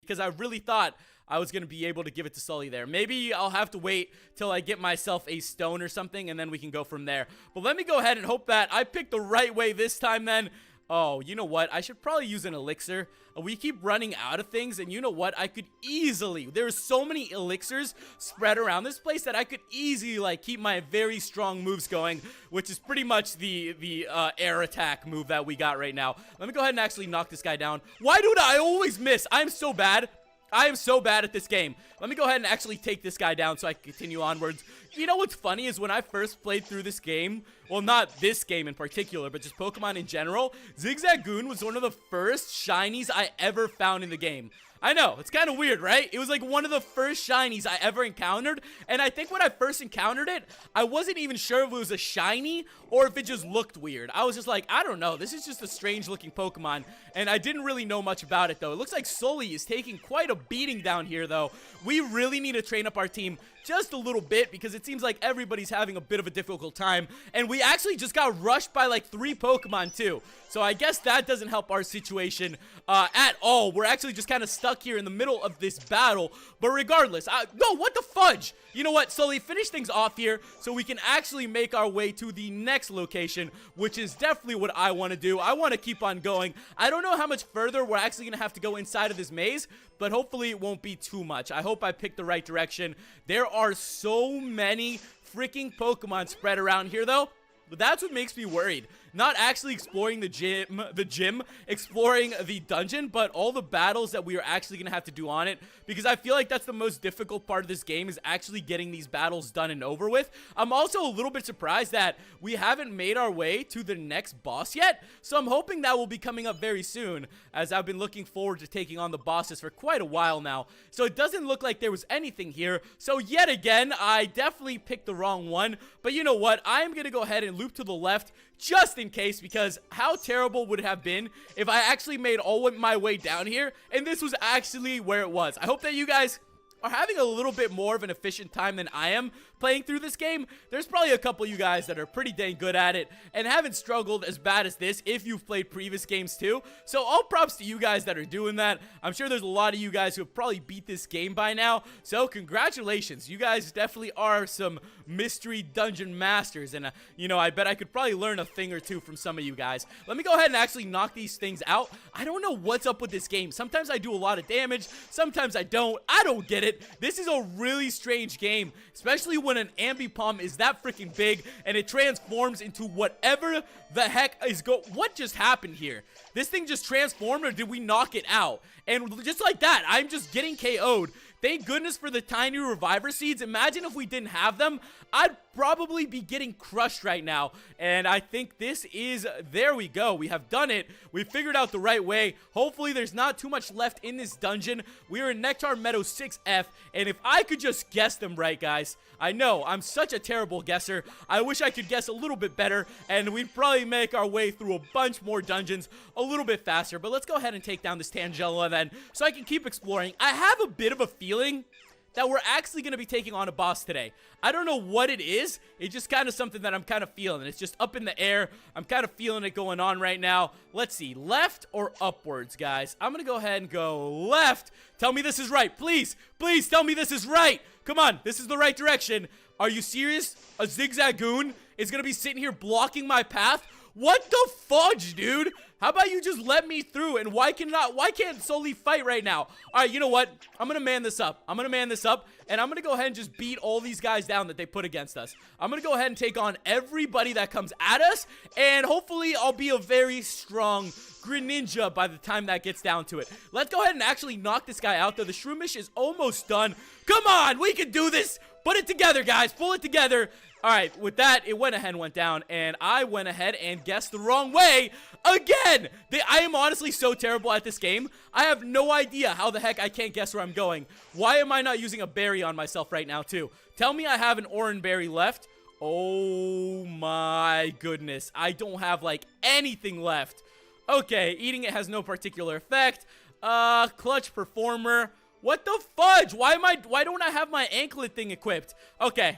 because I really thought I was going to be able to give it to Sully there. Maybe I'll have to wait till I get myself a stone or something, and then we can go from there. But let me go ahead and hope that I picked the right way this time then. Oh, you know what? I should probably use an elixir. We keep running out of things, and you know what? I could easily, there's so many elixirs spread around this place that I could easily, like, keep my very strong moves going, which is pretty much the air attack move that we got right now. Let me go ahead and actually knock this guy down. Why do I always miss? I'm so bad. I am so bad at this game. Let me go ahead and actually take this guy down so I can continue onwards. You know what's funny is when I first played through this game, well, not this game in particular, but just Pokemon in general, Zigzagoon was one of the first shinies I ever found in the game. I know, it's kind of weird, right? It was like one of the first shinies I ever encountered, and I think when I first encountered it, I wasn't even sure if it was a shiny or if it just looked weird. I was just like, I don't know, this is just a strange looking Pokemon, and I didn't really know much about it though. It looks like Sully is taking quite a beating down here though. We really need to train up our team just a little bit because it seems like everybody's having a bit of a difficult time, and we actually just got rushed by like 3 Pokemon too. So I guess that doesn't help our situation at all. We're actually just kind of stuck here in the middle of this battle. But regardless, no, what the fudge? You know what, Sully, finish things off here so we can actually make our way to the next location, which is definitely what I want to do. I want to keep on going. I don't know how much further we're actually going to have to go inside of this maze, but hopefully it won't be too much. I hope I picked the right direction. There are so many freaking Pokemon spread around here, though. But that's what makes me worried. Not actually exploring the gym, exploring the dungeon, but all the battles that we are actually going to have to do on it, because I feel like that's the most difficult part of this game, is actually getting these battles done and over with. I'm also a little bit surprised that we haven't made our way to the next boss yet, so I'm hoping that will be coming up very soon, as I've been looking forward to taking on the bosses for quite a while now. So it doesn't look like there was anything here, so yet again, I definitely picked the wrong one, but you know what, I am going to go ahead and loop to the left, just in case, because how terrible would it have been if I actually made all my way down here and this was actually where it was. I hope that you guys are having a little bit more of an efficient time than I am playing through this game. There's probably a couple of you guys that are pretty dang good at it and haven't struggled as bad as this if you've played previous games too. So all props to you guys that are doing that. I'm sure there's a lot of you guys who have probably beat this game by now. So congratulations. You guys definitely are some mystery dungeon masters. And, you know, I bet I could probably learn a thing or two from some of you guys. Let me go ahead and actually knock these things out. I don't know what's up with this game. Sometimes I do a lot of damage. Sometimes I don't. I don't get it. This is a really strange game, especially when an Ambipom is that freaking big and it transforms into whatever the heck is what just happened here? This thing just transformed, or did we knock it out? And just like that, I'm just getting KO'd. Thank goodness for the tiny reviver seeds. Imagine if we didn't have them, I'd probably be getting crushed right now. And I think this is, there we go. We have done it. We figured out the right way. Hopefully there's not too much left in this dungeon. We are in Nectar Meadow 6F. And if I could just guess them right, guys, I know I'm such a terrible guesser. I wish I could guess a little bit better, and we'd probably make our way through a bunch more dungeons a little bit faster. But let's go ahead and take down this Tangela then, so I can keep exploring. I have a bit of a feeling that we're actually going to be taking on a boss today. I don't know what it is. It's just kind of something that I'm kind of feeling. It's just up in the air. I'm kind of feeling it going on right now. Let's see. Left or upwards, guys? I'm going to go ahead and go left. Tell me this is right. Please, please tell me this is right. Come on. This is the right direction. Are you serious? A Zigzagoon is going to be sitting here blocking my path? What the fudge, dude? How about you just let me through? And why can't Sully fight right now? All right, you know what? I'm going to man this up. I'm going to man this up, and I'm going to go ahead and just beat all these guys down that they put against us. I'm going to go ahead and take on everybody that comes at us, and hopefully I'll be a very strong Greninja by the time that gets down to it. Let's go ahead and actually knock this guy out, though. The Shroomish is almost done. Come on, we can do this. Put it together, guys. Pull it together. All right, with that, it went ahead and went down, and I went ahead and guessed the wrong way again. I am honestly so terrible at this game. I have no idea how the heck I can't guess where I'm going. Why am I not using a berry on myself right now, too? Tell me I have an orange berry left. Oh, my goodness. I don't have, like, anything left. Okay, eating it has no particular effect. Clutch Performer. What the fudge? Why don't I have my anklet thing equipped? Okay.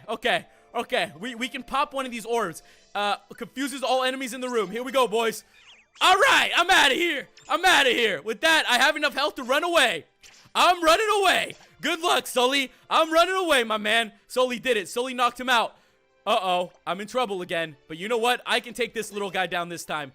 We can pop one of these orbs. Confuses all enemies in the room. Here we go, boys. All right, I'm out of here. With that, I have enough health to run away. I'm running away. Good luck, Sully. I'm running away, my man. Sully did it. Sully knocked him out. Uh-oh. I'm in trouble again. But you know what? I can take this little guy down this time.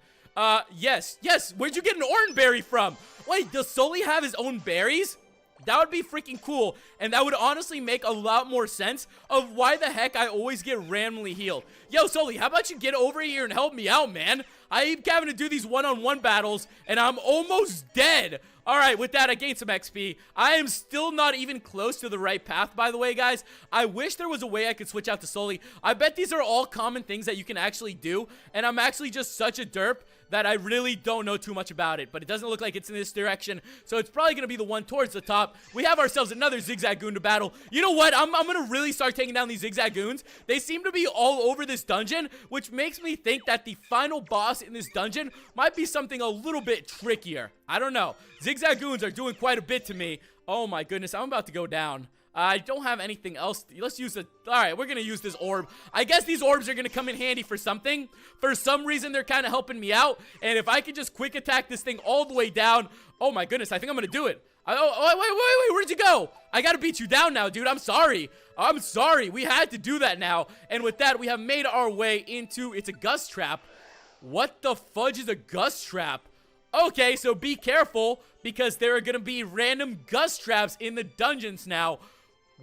Yes. Where'd you get an orange from? Wait, does Sully have his own berries? That would be freaking cool, and that would honestly make a lot more sense of why the heck I always get randomly healed. Yo, Sully, how about you get over here and help me out, man? I keep having to do these one-on-one battles, and I'm almost dead. All right, with that, I gained some XP. I am still not even close to the right path, by the way, guys. I wish there was a way I could switch out to Sully. I bet these are all common things that you can actually do, and I'm actually just such a derp that I really don't know too much about it, but it doesn't look like it's in this direction, so it's probably going to be the one towards the top. We have ourselves another Zigzag Goon to battle. You know what? I'm going to really start taking down these Zigzag Goons. They seem to be all over this dungeon, which makes me think that the final boss in this dungeon might be something a little bit trickier. I don't know. Zigzag Goons are doing quite a bit to me. Oh my goodness, I'm about to go down. I don't have anything else. Let's use it. All right, we're going to use this orb. I guess these orbs are going to come in handy for something. For some reason, they're kind of helping me out. And if I could just quick attack this thing all the way down. Oh, my goodness. I think I'm going to do it. Wait. Where'd you go? I got to beat you down now, dude. I'm sorry. I'm sorry. We had to do that now. And with that, we have made our way into... It's a gust trap. What the fudge is a gust trap? Okay, so be careful because there are going to be random gust traps in the dungeons now.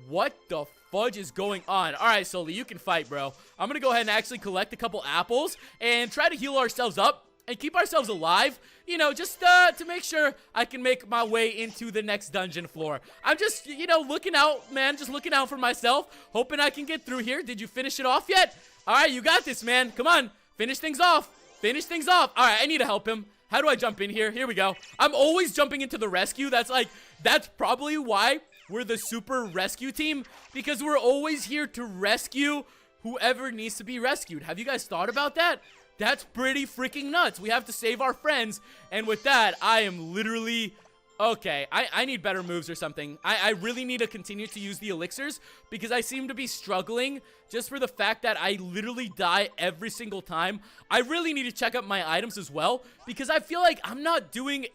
What the fudge is going on? All right, Sully, you can fight, bro. I'm going to go ahead and actually collect a couple apples and try to heal ourselves up and keep ourselves alive, you know, just to make sure I can make my way into the next dungeon floor. I'm just, you know, looking out, man, just looking out for myself, hoping I can get through here. Did you finish it off yet? All right, you got this, man. Come on, finish things off. Finish things off. All right, I need to help him. How do I jump in here? Here we go. I'm always jumping into the rescue. That's probably why we're the super rescue team, because we're always here to rescue whoever needs to be rescued. Have you guys thought about that? That's pretty freaking nuts. We have to save our friends, and with that, I am literally... Okay, I need better moves or something. I really need to continue to use the elixirs because I seem to be struggling just for the fact that I literally die every single time. I really need to check up my items as well because I feel like I'm not doing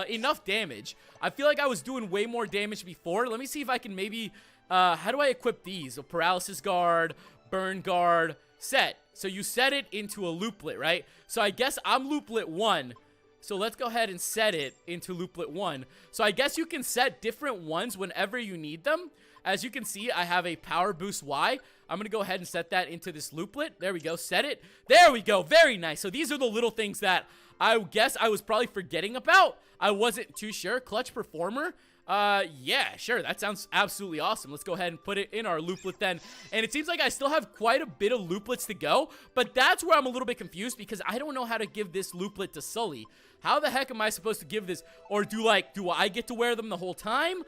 enough damage. I feel like I was doing way more damage before. Let me see if I can maybe... how do I equip these? A paralysis guard, burn guard, set. So you set it into a looplet, right? So I guess I'm looplet 1. So let's go ahead and set it into looplet 1. So I guess you can set different ones whenever you need them. As you can see, I have a power boost Y. I'm going to go ahead and set that into this looplet. There we go. Set it. There we go. Very nice. So these are the little things that I guess I was probably forgetting about. I wasn't too sure. Clutch Performer. Yeah, sure. That sounds absolutely awesome. Let's go ahead and put it in our looplet then. And it seems like I still have quite a bit of looplets to go, but that's where I'm a little bit confused because I don't know how to give this looplet to Sully. How the heck am I supposed to give this? Or do I get to wear them the whole time?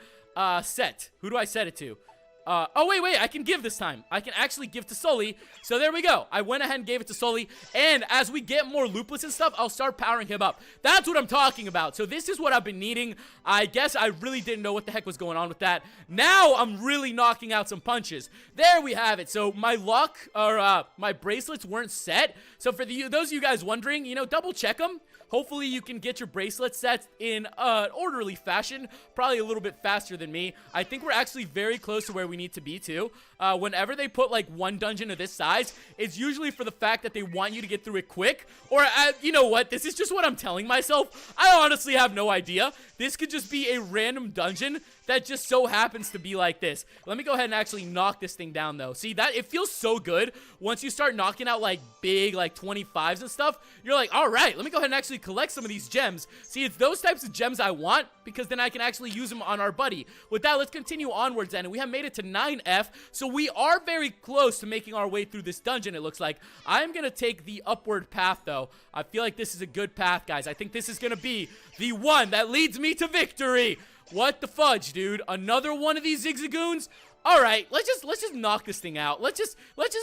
Set. Who do I set it to? Oh, wait, I can give this time. I can actually give to Sully. So there we go. I went ahead and gave it to Sully. And as we get more looplets and stuff, I'll start powering him up. That's what I'm talking about. So this is what I've been needing. I guess I really didn't know what the heck was going on with that. Now I'm really knocking out some punches. There we have it. So my lock, or my bracelets weren't set. So for those of you guys wondering, you know, double check them. Hopefully you can get your bracelet set in an orderly fashion, probably a little bit faster than me. I think we're actually very close to where we need to be too. Whenever they put like one dungeon of this size, it's usually for the fact that they want you to get through it quick. Or, you know what, this is just what I'm telling myself. I honestly have no idea. This could just be a random dungeon that just so happens to be like this. Let me go ahead and actually knock this thing down though. See, that it feels so good once you start knocking out like big like 25s and stuff. You're like, all right, let me go ahead and actually collect some of these gems. See, it's those types of gems I want because then I can actually use them on our buddy. With that, let's continue onwards then. And we have made it to 9F, so we are very close to making our way through this dungeon, it looks like. I'm gonna take the upward path though. I feel like this is a good path, guys. I think this is gonna be the one that leads me to victory. What the fudge, dude? Another one of these Zigzagoons? All right, let's just knock this thing out. Let's just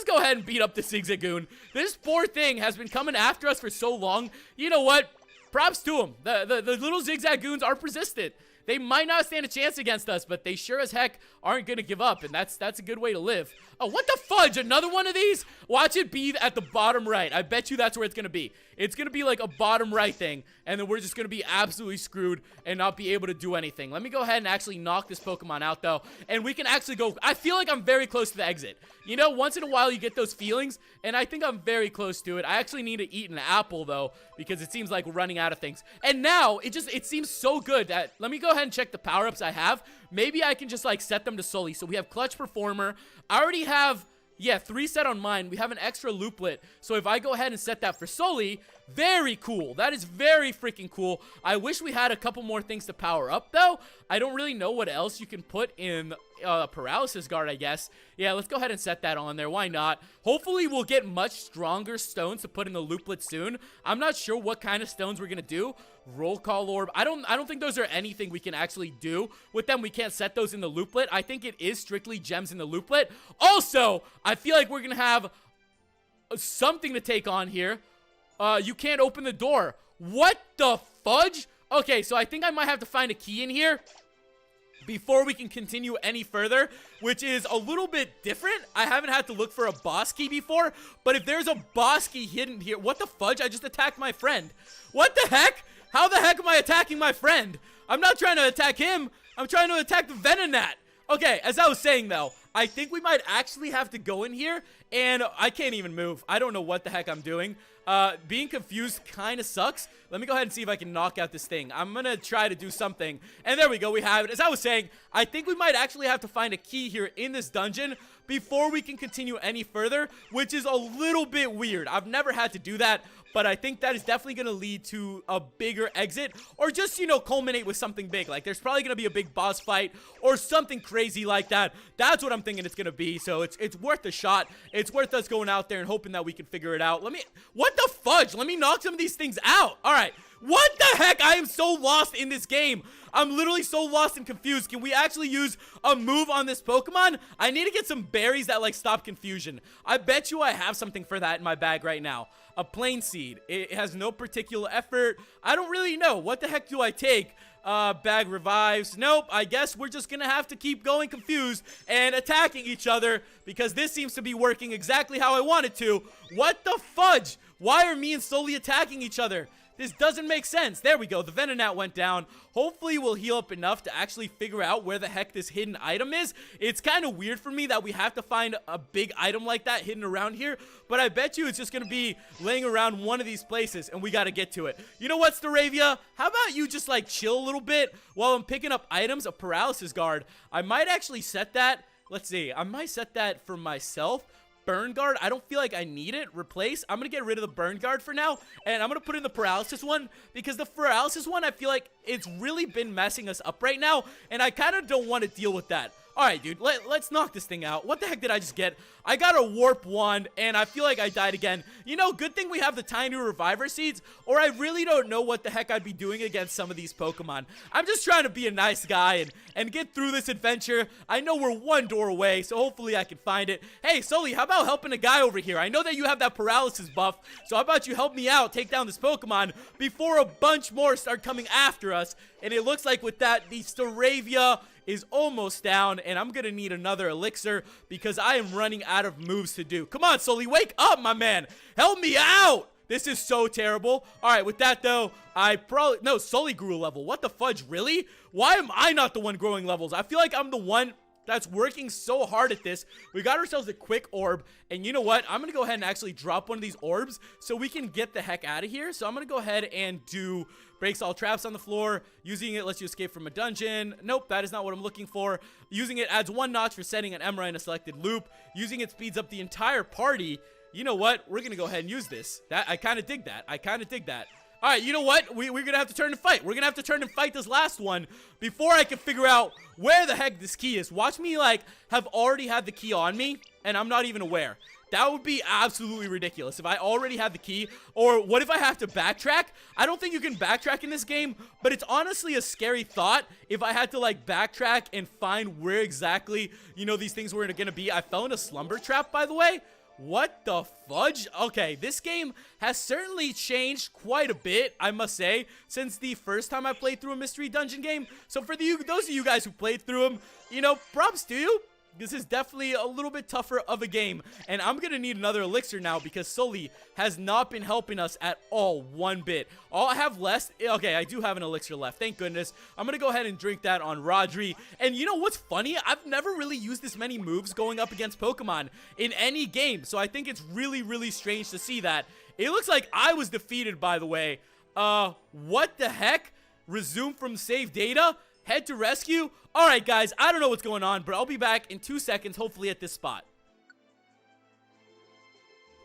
go ahead and beat up the Zigzagoon. This poor thing has been coming after us for so long. You know what? Props to him. The little Zigzagoons are persistent. They might not stand a chance against us, but they sure as heck aren't gonna give up, and that's a good way to live. Oh, what the fudge? Another one of these? Watch it be at the bottom right. I bet you that's where it's gonna be. It's gonna be like a bottom right thing, and then we're just gonna be absolutely screwed and not be able to do anything. Let me go ahead and actually knock this Pokemon out, though, and we can actually go. I feel like I'm very close to the exit. You know, once in a while you get those feelings, and I think I'm very close to it. I actually need to eat an apple, though, because it seems like we're running out of things. And now, it seems so good that, let me go ahead and check the power-ups I have. Maybe I can just, like, set them to Sully. So we have Clutch Performer. I already have, yeah, 3 set on mine. We have an extra Looplet. So if I go ahead and set that for Sully, very cool. That is very freaking cool. I wish we had a couple more things to power up, though. I don't really know what else you can put in Paralysis Guard, I guess. Yeah, let's go ahead and set that on there. Why not? Hopefully, we'll get much stronger stones to put in the Looplet soon. I'm not sure what kind of stones we're gonna do. Roll Call Orb. I don't think those are anything we can actually do with them. We can't set those in the Looplet. I think it is strictly gems in the Looplet. Also, I feel like we're gonna have something to take on here. You can't open the door. What the fudge? Okay, so I think I might have to find a key in here before we can continue any further, which is a little bit different. I haven't had to look for a boss key before, but if there's a boss key hidden here, what the fudge? I just attacked my friend. What the heck? How the heck am I attacking my friend? I'm not trying to attack him. I'm trying to attack the Venonat. Okay, as I was saying, though, I think we might actually have to go in here, and I can't even move. I don't know what the heck I'm doing. Being confused kind of sucks. Let me go ahead and see if I can knock out this thing. I'm gonna try to do something. And there we go, we have it. As I was saying, I think we might actually have to find a key here in this dungeon before we can continue any further, which is a little bit weird. I've never had to do that, but I think that is definitely going to lead to a bigger exit, or just, you know, culminate with something big. Like, there's probably going to be a big boss fight or something crazy like that. That's what I'm thinking it's going to be, so it's worth a shot. It's worth us going out there and hoping that we can figure it out. What the fudge? Let me knock some of these things out. All right. What the heck? I am so lost in this game. I'm literally so lost and confused. Can we actually use a move on this Pokemon? I need to get some berries that, like, stop confusion. I bet you I have something for that in my bag right now. A plain seed. It has no particular effort. I don't really know. What the heck do I take? Bag revives. Nope. I guess we're just gonna have to keep going confused and attacking each other, because this seems to be working exactly how I want it to. What the fudge? Why are me and Sully attacking each other? This doesn't make sense. There we go. The Venonat went down. Hopefully, we'll heal up enough to actually figure out where the heck this hidden item is. It's kind of weird for me that we have to find a big item like that hidden around here, but I bet you it's just going to be laying around one of these places, and we got to get to it. You know what, Staravia? How about you just, like, chill a little bit while I'm picking up items? A Paralysis Guard. I might actually set that. Let's see. I might set that for myself. Burn Guard, I don't feel like I need it. Replace, I'm gonna get rid of the Burn Guard for now, and I'm gonna put in the Paralysis one, because the Paralysis one, I feel like it's really been messing us up right now, and I kind of don't want to deal with that. Alright, dude, let's knock this thing out. What the heck did I just get? I got a Warp Wand, and I feel like I died again. You know, good thing we have the Tiny Reviver Seeds, or I really don't know what the heck I'd be doing against some of these Pokemon. I'm just trying to be a nice guy and get through this adventure. I know we're one door away, so hopefully I can find it. Hey, Sully, how about helping a guy over here? I know that you have that paralysis buff, so how about you help me out, take down this Pokemon before a bunch more start coming after us? And it looks like with that, the Staravia is almost down, and I'm gonna need another elixir because I am running out of moves to do. Come on, Sully, wake up, my man. Help me out. This is so terrible. All right, with that, though, no, Sully grew a level. What the fudge, really? Why am I not the one growing levels? I feel like I'm the one that's working so hard at this. We got ourselves a quick orb, and you know what? I'm gonna go ahead and actually drop one of these orbs so we can get the heck out of here. So I'm gonna go ahead and do breaks all traps on the floor. Using it lets you escape from a dungeon. Nope, that is not what I'm looking for. Using it adds 1 notch for setting an Emerald in a selected loop. Using it speeds up the entire party. You know what? We're gonna go ahead and use this. I kind of dig that. All right, you know what? We're going to have to turn and fight. We're going to have to turn and fight this last one before I can figure out where the heck this key is. Watch me, like, have already had the key on me, and I'm not even aware. That would be absolutely ridiculous if I already had the key. Or what if I have to backtrack? I don't think you can backtrack in this game, but it's honestly a scary thought if I had to, like, backtrack and find where exactly, you know, these things were going to be. I fell in a slumber trap, by the way. What the fudge? Okay, this game has certainly changed quite a bit, I must say, since the first time I played through a mystery dungeon game. So for those of you guys who played through them, you know, props to you. This is definitely a little bit tougher of a game, and I'm gonna need another elixir now because Sully has not been helping us at all one bit. All I have left, okay, I do have an elixir left, thank goodness. I'm gonna go ahead and drink that on Rodri. And you know what's funny? I've never really used this many moves going up against Pokemon in any game, so I think it's really, really strange to see that. It looks like I was defeated, by the way. What the heck? Resume from save data? Head to rescue? Alright guys, I don't know what's going on, but I'll be back in 2 seconds, hopefully at this spot.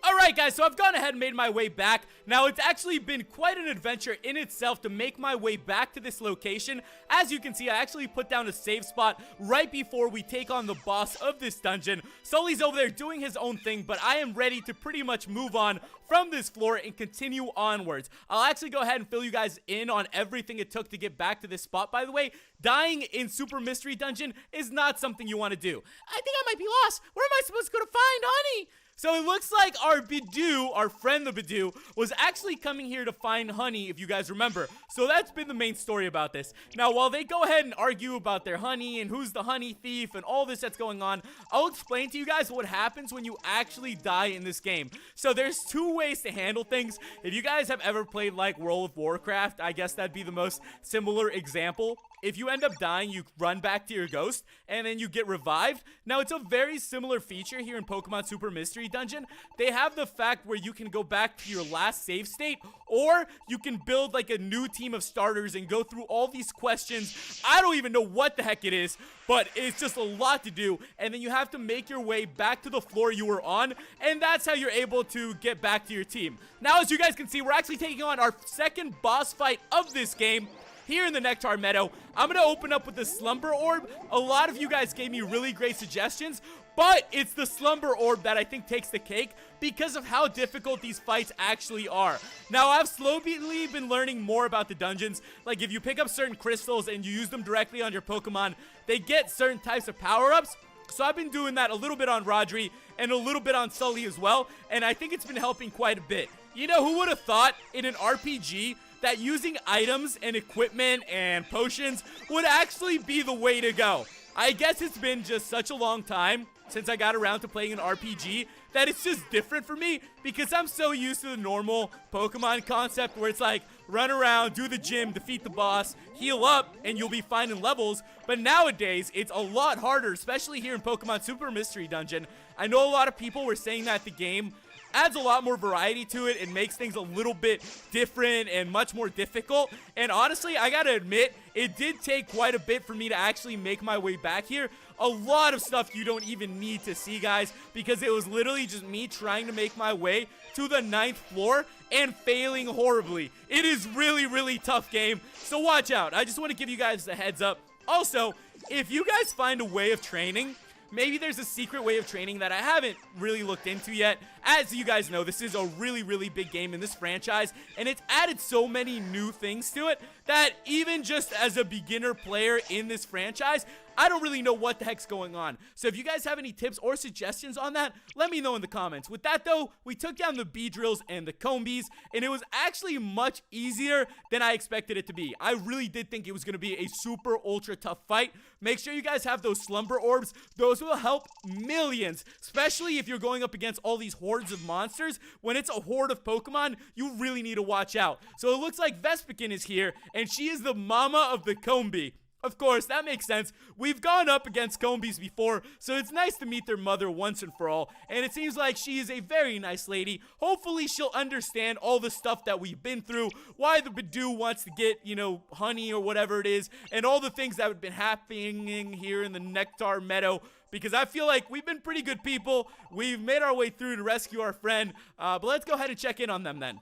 Alright guys, so I've gone ahead and made my way back. Now it's actually been quite an adventure in itself to make my way back to this location. As you can see, I actually put down a save spot right before we take on the boss of this dungeon. Sully's over there doing his own thing, but I am ready to pretty much move on from this floor and continue onwards. I'll actually go ahead and fill you guys in on everything it took to get back to this spot, by the way. Dying in Super Mystery Dungeon is not something you want to do. I think I might be lost. Where am I supposed to go to find honey? So it looks like our Bidoof, our friend the Bidoof, was actually coming here to find honey, if you guys remember. So that's been the main story about this. Now, while they go ahead and argue about their honey and who's the honey thief and all this that's going on, I'll explain to you guys what happens when you actually die in this game. So there's 2 ways to handle things. If you guys have ever played like World of Warcraft, I guess that'd be the most similar example. If you end up dying, you run back to your ghost, and then you get revived. Now, it's a very similar feature here in Pokemon Super Mystery Dungeon. They have the fact where you can go back to your last save state, or you can build like a new team of starters and go through all these questions. I don't even know what the heck it is, but it's just a lot to do, and then you have to make your way back to the floor you were on, and that's how you're able to get back to your team. Now, as you guys can see, we're actually taking on our second boss fight of this game here in the Nectar Meadow. I'm going to open up with the Slumber Orb. A lot of you guys gave me really great suggestions, but it's the Slumber Orb that I think takes the cake because of how difficult these fights actually are. Now, I've slowly been learning more about the dungeons. Like, if you pick up certain crystals and you use them directly on your Pokemon, they get certain types of power-ups. So I've been doing that a little bit on Rodri and a little bit on Sully as well, and I think it's been helping quite a bit. You know, who would have thought in an RPG that using items and equipment and potions would actually be the way to go? I guess it's been just such a long time since I got around to playing an RPG that it's just different for me because I'm so used to the normal Pokemon concept where it's like run around, do the gym, defeat the boss, heal up, and you'll be fine in levels. But nowadays, it's a lot harder, especially here in Pokemon Super Mystery Dungeon. I know a lot of people were saying that the game adds a lot more variety to it and makes things a little bit different and much more difficult. And honestly, I gotta admit, it did take quite a bit for me to actually make my way back here. A lot of stuff you don't even need to see, guys, because it was literally just me trying to make my way to the 9th floor and failing horribly. It is really, really tough game, so watch out. I just want to give you guys a heads up. Also, if you guys find a way of training, maybe there's a secret way of training that I haven't really looked into yet. As you guys know, this is a really, really big game in this franchise, and it's added so many new things to it that even just as a beginner player in this franchise, I don't really know what the heck's going on. So if you guys have any tips or suggestions on that, let me know in the comments. With that though, we took down the Beedrills and the Combees, and it was actually much easier than I expected it to be. I really did think it was going to be a super ultra tough fight. Make sure you guys have those Slumber Orbs. Those will help millions, especially if you're going up against all these hordes of monsters. When it's a horde of Pokemon, you really need to watch out. So it looks like Vespiquen is here, and she is the mama of the Combee. Of course, that makes sense. We've gone up against Combees before, so it's nice to meet their mother once and for all. And it seems like she is a very nice lady. Hopefully, she'll understand all the stuff that we've been through, why the Bidoof wants to get, you know, honey or whatever it is, and all the things that have been happening here in the Nectar Meadow. Because I feel like we've been pretty good people. We've made our way through to rescue our friend. But let's go ahead and check in on them then.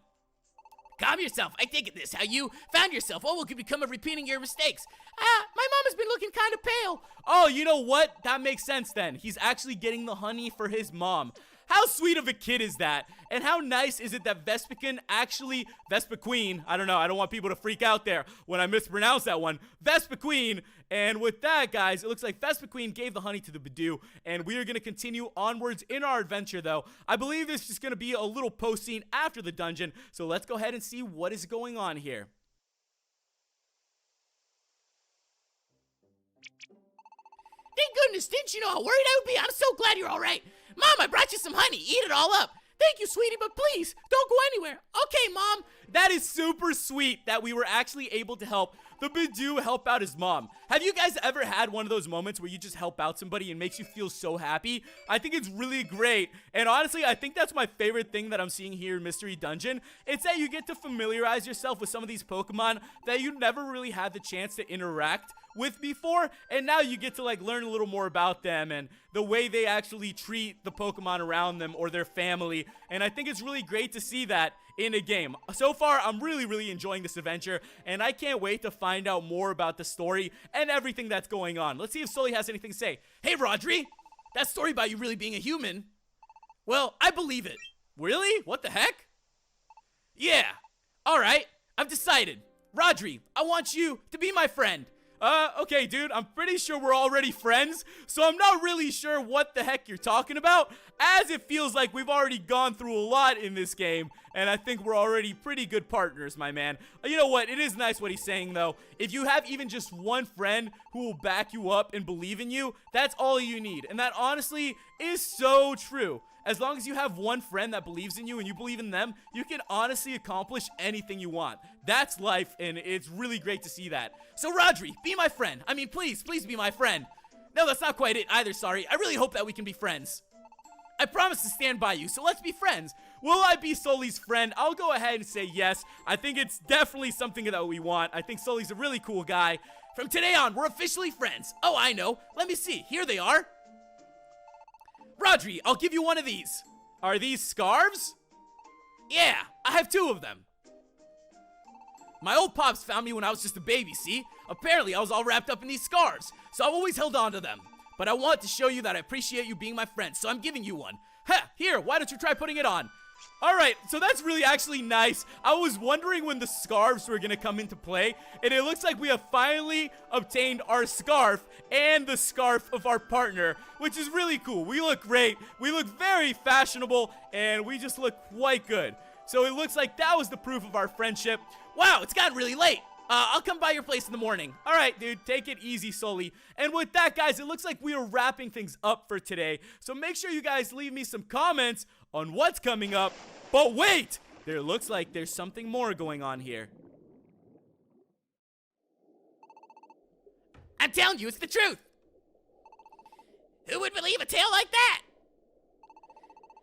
Calm yourself. I take it this how you found yourself. Oh, could become of repeating your mistakes. My mom has been looking kind of pale. Oh, you know what? That makes sense then. He's actually getting the honey for his mom. How sweet of a kid is that? And how nice is it that Vespiquen, I don't know, I don't want people to freak out there when I mispronounce that one, Vespiquen. And with that, guys, it looks like Vespiquen gave the honey to the Meadow, and we are going to continue onwards in our adventure, though. I believe this is going to be a little post scene after the dungeon, so let's go ahead and see what is going on here. Thank goodness, didn't you know how worried I would be? I'm so glad you're all right. Mom, I brought you some honey. Eat it all up. Thank you, sweetie, but please, don't go anywhere. Okay, Mom. That is super sweet that we were actually able to help the Meadow help out his mom. Have you guys ever had one of those moments where you just help out somebody and makes you feel so happy? I think it's really great. And honestly, I think that's my favorite thing that I'm seeing here in Mystery Dungeon. It's that you get to familiarize yourself with some of these Pokemon that you never really had the chance to interact with before, and now you get to like learn a little more about them and the way they actually treat the Pokemon around them or their family. And I think it's really great to see that in a game. So far, I'm really enjoying this adventure, and I can't wait to find out more about the story and everything that's going on. Let's see if Sully has anything to say. Hey, Rodri, that story about you really being a human, well, I believe it. Really? What the heck? Yeah. All right, I've decided. Rodri, I want you to be my friend. Okay, dude, I'm pretty sure we're already friends, so I'm not really sure what the heck you're talking about, as it feels like we've already gone through a lot in this game, and I think we're already pretty good partners, my man. You know what? It is nice what he's saying, though. If you have even just one friend who will back you up and believe in you, that's all you need, and that honestly is so true. As long as you have one friend that believes in you and you believe in them, you can honestly accomplish anything you want. That's life, and it's really great to see that. So, Rodri, be my friend. I mean, please be my friend. No, that's not quite it either, sorry. I really hope that we can be friends. I promise to stand by you, so let's be friends. Will I be Sully's friend? I'll go ahead and say yes. I think it's definitely something that we want. I think Sully's a really cool guy. From today on, we're officially friends. Oh, I know. Let me see. Here they are. Rodri, I'll give you one of these. Are these scarves? Yeah, I have 2 of them. My old pops found me when I was just a baby, see? Apparently, I was all wrapped up in these scarves, so I've always held on to them. But I want to show you that I appreciate you being my friend, so I'm giving you one. Here, why don't you try putting it on? Alright, so that's really actually nice. I was wondering when the scarves were gonna come into play, and it looks like we have finally obtained our scarf and the scarf of our partner, which is really cool. We look great, we look very fashionable, and we just look quite good. So it looks like that was the proof of our friendship. Wow, it's gotten really late. I'll come by your place in the morning. Alright, dude, take it easy, Sully. And with that, guys, it looks like we are wrapping things up for today. So make sure you guys leave me some comments on what's coming up. But wait! There looks like there's something more going on here. I'm telling you, it's the truth. Who would believe a tale like that?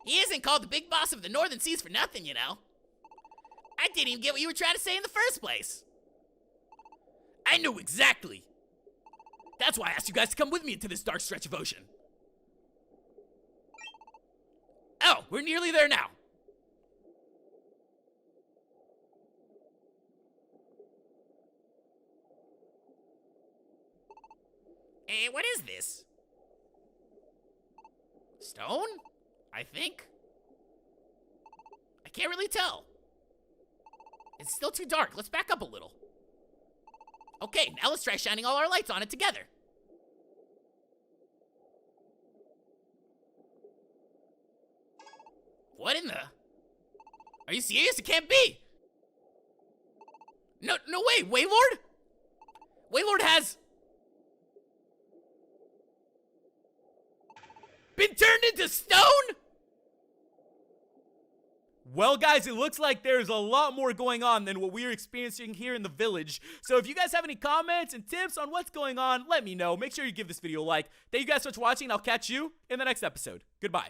He isn't called the big boss of the Northern Seas for nothing, you know. I didn't even get what you were trying to say in the first place. I knew exactly. That's why I asked you guys to come with me into this dark stretch of ocean. Oh, we're nearly there now. Hey, what is this? Stone? I think. I can't really tell. It's still too dark. Let's back up a little. Okay, now let's try shining all our lights on it together. What in the... Are you serious? It can't be! No way! Waylord? Waylord has... been turned into stone? Well, guys, it looks like there's a lot more going on than what we're experiencing here in the village. So if you guys have any comments and tips on what's going on, let me know. Make sure you give this video a like. Thank you guys so much for watching, and I'll catch you in the next episode. Goodbye.